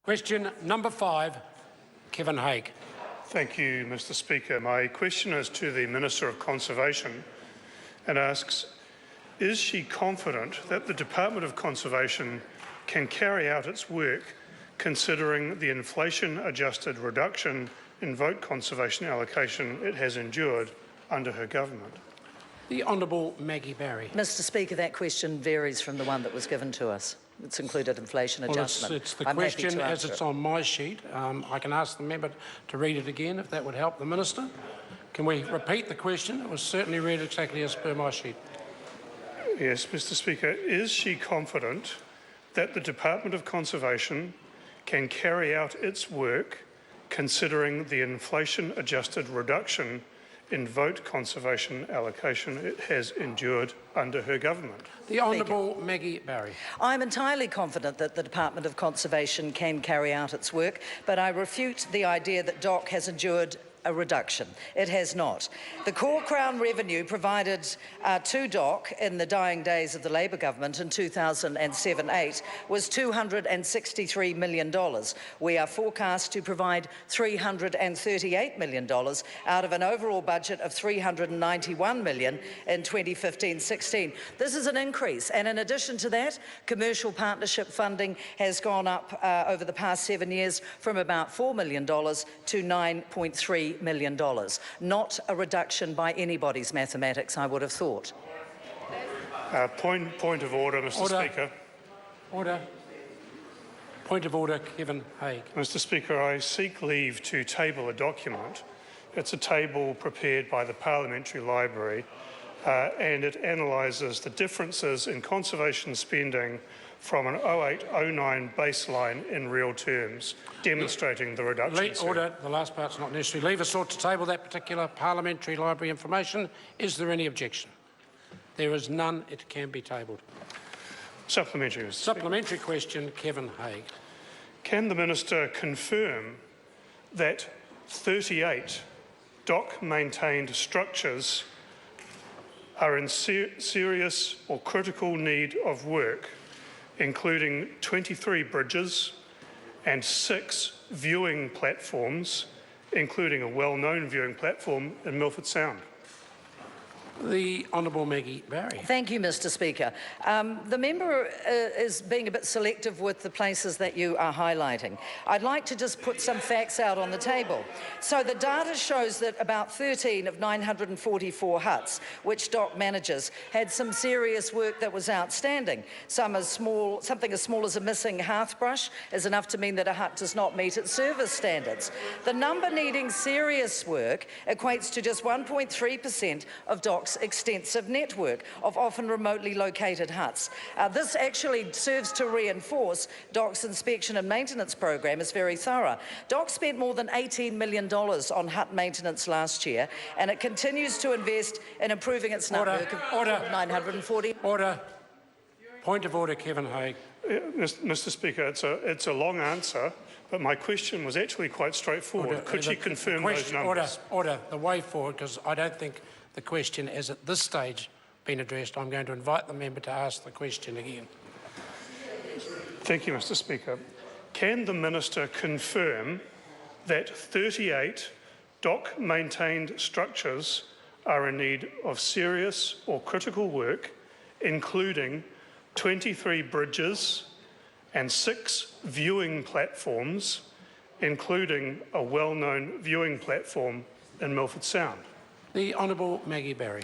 Question number 5, Kevin Hague. Thank you, Mr Speaker. My question is to the Minister of Conservation and asks, is she confident that the Department of Conservation can carry out its work considering the inflation-adjusted reduction in vote conservation allocation it has endured under her government? The Honourable Maggie Barry. Mr Speaker, that question varies from the one that was given to us. It's included inflation adjustment. It's the question as it's on my sheet. I can ask the member to read it again if that would help the Minister. Can we repeat the question? It was certainly read exactly as per my sheet. Yes, Mr Speaker. Is she confident that the Department of Conservation can carry out its work considering the inflation-adjusted reduction in vote conservation allocation it has endured under her government? The Honourable Maggie Barry. I'm entirely confident that the Department of Conservation can carry out its work, but I refute the idea that DOC has endured a reduction. It has not. The core Crown revenue provided to DOC in the dying days of the Labor government in 2007-8 was $263 million. We are forecast to provide $338 million out of an overall budget of $391 million in 2015-16. This is an increase, and in addition to that, commercial partnership funding has gone up over the past 7 years from about $4 million to $9.3 million. Not a reduction by anybody's mathematics, I would have thought. Point of order, Mr Speaker. Order. Point of order, Kevin Hague. Mr Speaker, I seek leave to table a document. It's a table prepared by the Parliamentary Library and it analyses the differences in conservation spending from an 08-09 baseline in real terms, demonstrating the reduction. Order. The last part's not necessary. Leave us sought to table that particular Parliamentary Library information. Is there any objection? There is none. It can be tabled. Supplementary. Mr. Supplementary question, Kevin Hague. Can the Minister confirm that 38 DOC-maintained structures are in serious or critical need of work, including 23 bridges and 6 viewing platforms, including a well-known viewing platform in Milford Sound? The Honourable Maggie Barry. Thank you, Mr Speaker. The member is being a bit selective with the places that you are highlighting. I'd like to just put some facts out on the table. So the data shows that about 13 of 944 huts, which DOC manages, had some serious work that was outstanding. Something as small as a missing hearth brush is enough to mean that a hut does not meet its service standards. The number needing serious work equates to just 1.3% of DOC's extensive network of often remotely located huts. This actually serves to reinforce DOC's inspection and maintenance program is very thorough. DOC spent more than $18 million on hut maintenance last year, and it continues to invest in improving its network of 940. Order. Point of order, Kevin Hague. Mr Speaker, it's a long answer, but my question was actually quite straightforward. Could she confirm those numbers? Order. The way forward, because I don't think the question has at this stage been addressed. I'm going to invite the member to ask the question again. Thank you, Mr Speaker. Can the Minister confirm that 38 DOC-maintained structures are in need of serious or critical work, including 23 bridges and 6 viewing platforms, including a well-known viewing platform in Milford Sound? The Honourable Maggie Barry.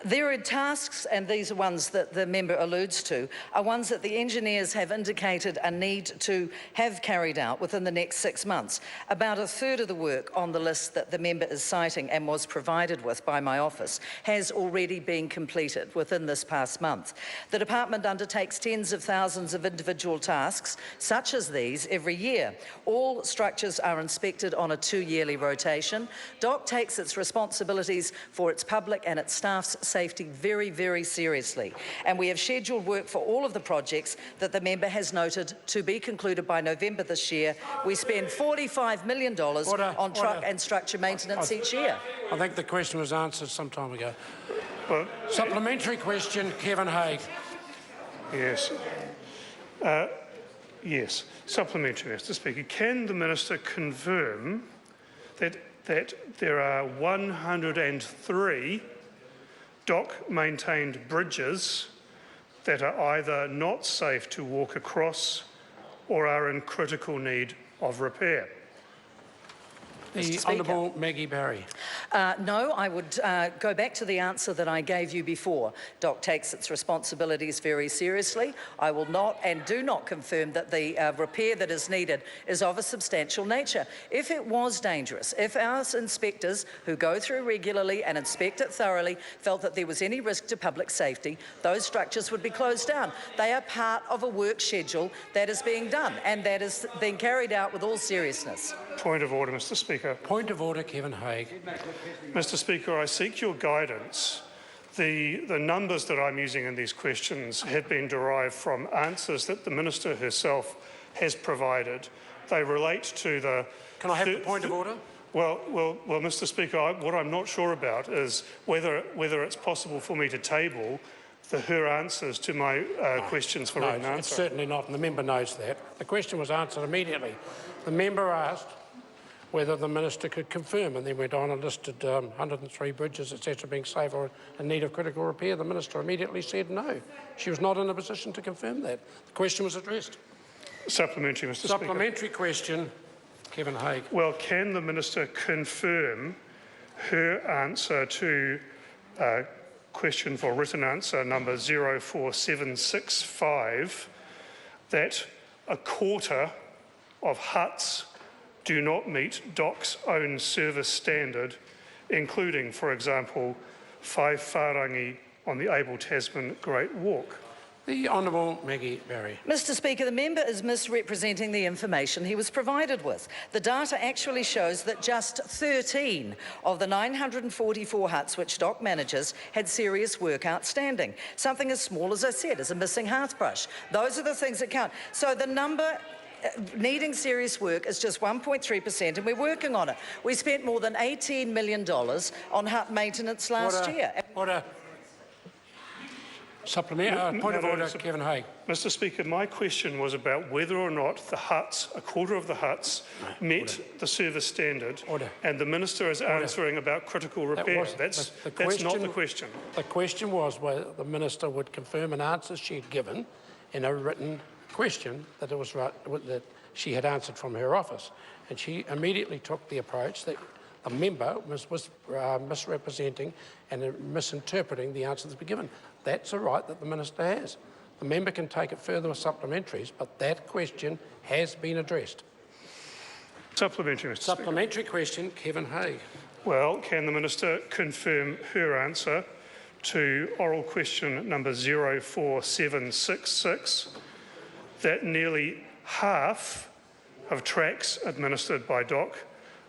There are tasks, and these are ones that the member alludes to, are ones that the engineers have indicated a need to have carried out within the next 6 months. About a third of the work on the list that the member is citing and was provided with by my office has already been completed within this past month. The department undertakes tens of thousands of individual tasks, such as these, every year. All structures are inspected on a 2-yearly rotation. DOC takes its responsibilities for its public and its staff's safety very, very seriously. And we have scheduled work for all of the projects that the member has noted to be concluded by November this year. We spend $45 million on truck and structure maintenance each year. I think the question was answered some time ago. Supplementary question, Kevin Hague. Yes. Yes. Supplementary, Mr Speaker. Can the Minister confirm that there are 103 DOC-maintained bridges that are either not safe to walk across or are in critical need of repair? The Honourable Maggie Barry. No, I would go back to the answer that I gave you before. DOC takes its responsibilities very seriously. I will not and do not confirm that the repair that is needed is of a substantial nature. If it was dangerous, if our inspectors who go through regularly and inspect it thoroughly felt that there was any risk to public safety, those structures would be closed down. They are part of a work schedule that is being done and that is being carried out with all seriousness. Point of order, Mr Speaker. Point of order, Kevin Hague. Mr Speaker, I seek your guidance. The numbers that I'm using in these questions have been derived from answers that the Minister herself has provided. They relate to the... Can I have the point of order? Well, Mr Speaker, what I'm not sure about is whether it's possible for me to table her answers to my questions for written answer. No, it's certainly not, and the member knows that. The question was answered immediately. The member asked whether the Minister could confirm, and then went on and listed 103 bridges, etc., being safe or in need of critical repair. The Minister immediately said no. She was not in a position to confirm that. The question was addressed. Supplementary, Mr Speaker. Supplementary question, Kevin Hague. Well, can the Minister confirm her answer to question for written answer number 04765, that a quarter of huts do not meet DOC's own service standard, including, for example, 5 whārangi on the Abel Tasman Great Walk? The Honourable Maggie Barry. Mr Speaker, the member is misrepresenting the information he was provided with. The data actually shows that just 13 of the 944 huts which DOC manages had serious work outstanding. Something as small, as I said, as a missing hearthbrush. Those are the things that count. So the number needing serious work is just 1.3%, and we're working on it. We spent more than $18 million on hut maintenance last year. Order. Supplement. Point of order, Kevin Hague. Mr Speaker, my question was about whether or not the huts, a quarter of the huts, met the service standard, and the Minister is answering about critical repair. That's not the question. The question was whether the Minister would confirm an answer she had given in a written question that it was right, that she had answered from her office, and she immediately took the approach that the member was misrepresenting and misinterpreting the answer that's been given. That's a right that the Minister has. The member can take it further with supplementaries, but that question has been addressed. Supplementary, Mr Speaker. Supplementary question, Kevin Hague. Well, can the Minister confirm her answer to oral question number 04766, that nearly half of tracks administered by DOC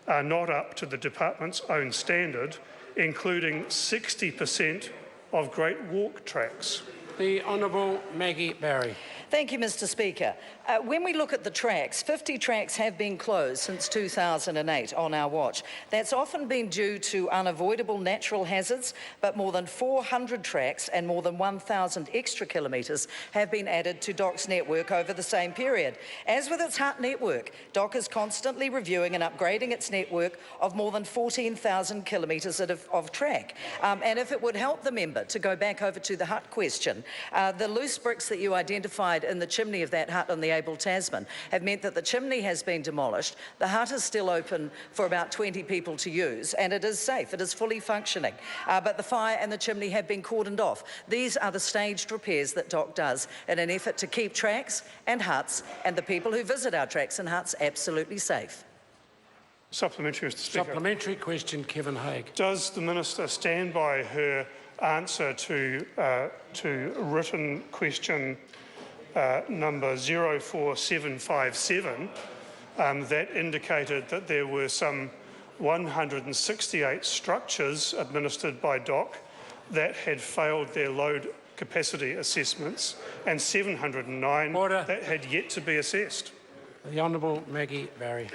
are not up to the Department's own standard, including 60% of Great Walk tracks? The Honourable Maggie Barry. Thank you, Mr Speaker. When we look at the tracks, 50 tracks have been closed since 2008 on our watch. That's often been due to unavoidable natural hazards, but more than 400 tracks and more than 1,000 extra kilometres have been added to DOC's network over the same period. As with its hut network, DOC is constantly reviewing and upgrading its network of more than 14,000 kilometres of track. And if it would help the member to go back over to the hut question, the loose bricks that you identified in the chimney of that hut on the Abel Tasman have meant that the chimney has been demolished. The hut is still open for about 20 people to use, and it is safe. It is fully functioning. But the fire and the chimney have been cordoned off. These are the staged repairs that DOC does in an effort to keep tracks and huts and the people who visit our tracks and huts absolutely safe. Supplementary, Mr Speaker. Supplementary question, Kevin Hague. Does the Minister stand by her answer to written question number 04757 that indicated that there were some 168 structures administered by DOC that had failed their load capacity assessments and 709 that had yet to be assessed? The Honourable Maggie Barry.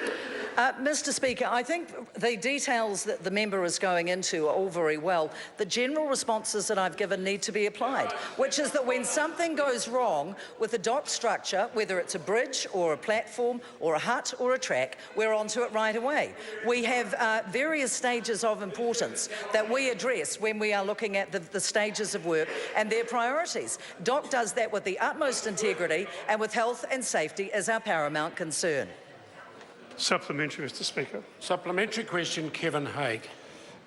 Mr Speaker, I think the details that the member is going into are all very well. The general responses that I've given need to be applied, which is that when something goes wrong with the dock structure, whether it's a bridge or a platform or a hut or a track, we're onto it right away. We have various stages of importance that we address when we are looking at the stages of work and their priorities. DOC does that with the utmost integrity and with health and safety as our paramount concern. Supplementary, Mr Speaker. Supplementary question, Kevin Hague.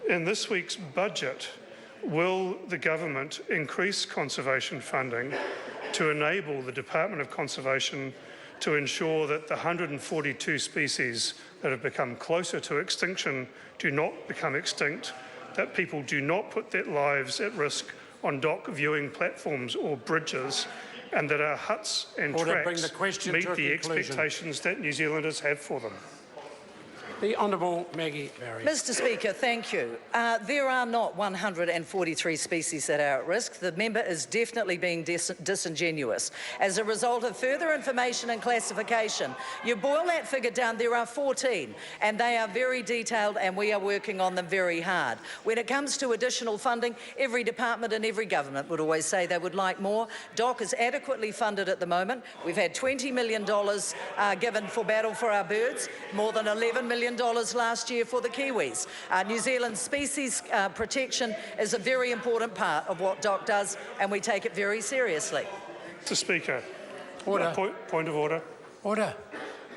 In this week's budget, will the government increase conservation funding to enable the Department of Conservation to ensure that the 142 species that have become closer to extinction do not become extinct, that people do not put their lives at risk on dock viewing platforms or bridges, and that our huts and tracks meet the expectations that New Zealanders have for them? The Honourable Maggie Barry. Mr Speaker, thank you. There are not 143 species that are at risk. The member is definitely being disingenuous. As a result of further information and classification, you boil that figure down, there are 14, and they are very detailed and we are working on them very hard. When it comes to additional funding, every department and every government would always say they would like more. DOC is adequately funded at the moment. We've had $20 million given for Battle for Our Birds, more than $11 million last year for the Kiwis. New Zealand species protection is a very important part of what DOC does, and we take it very seriously. Mr Speaker. Order. Point of order. Order.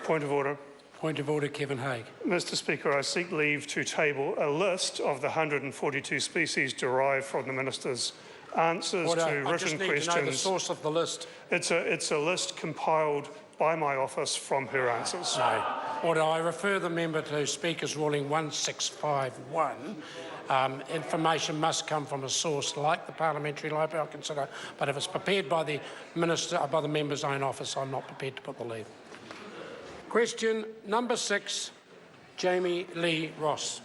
Point of order. Point of order, Kevin Hague. Mr Speaker, I seek leave to table a list of the 142 species derived from the Minister's answers Order. to written I just need questions. to know the source of the list. It's a list compiled by my office from her answers. No. Order. I refer the member to Speaker's ruling 1651. Information must come from a source like the Parliamentary Library, I'll consider, but if it's prepared by the Minister, by the member's own office, I'm not prepared to put the leave. Question number 6, Jamie Lee Ross.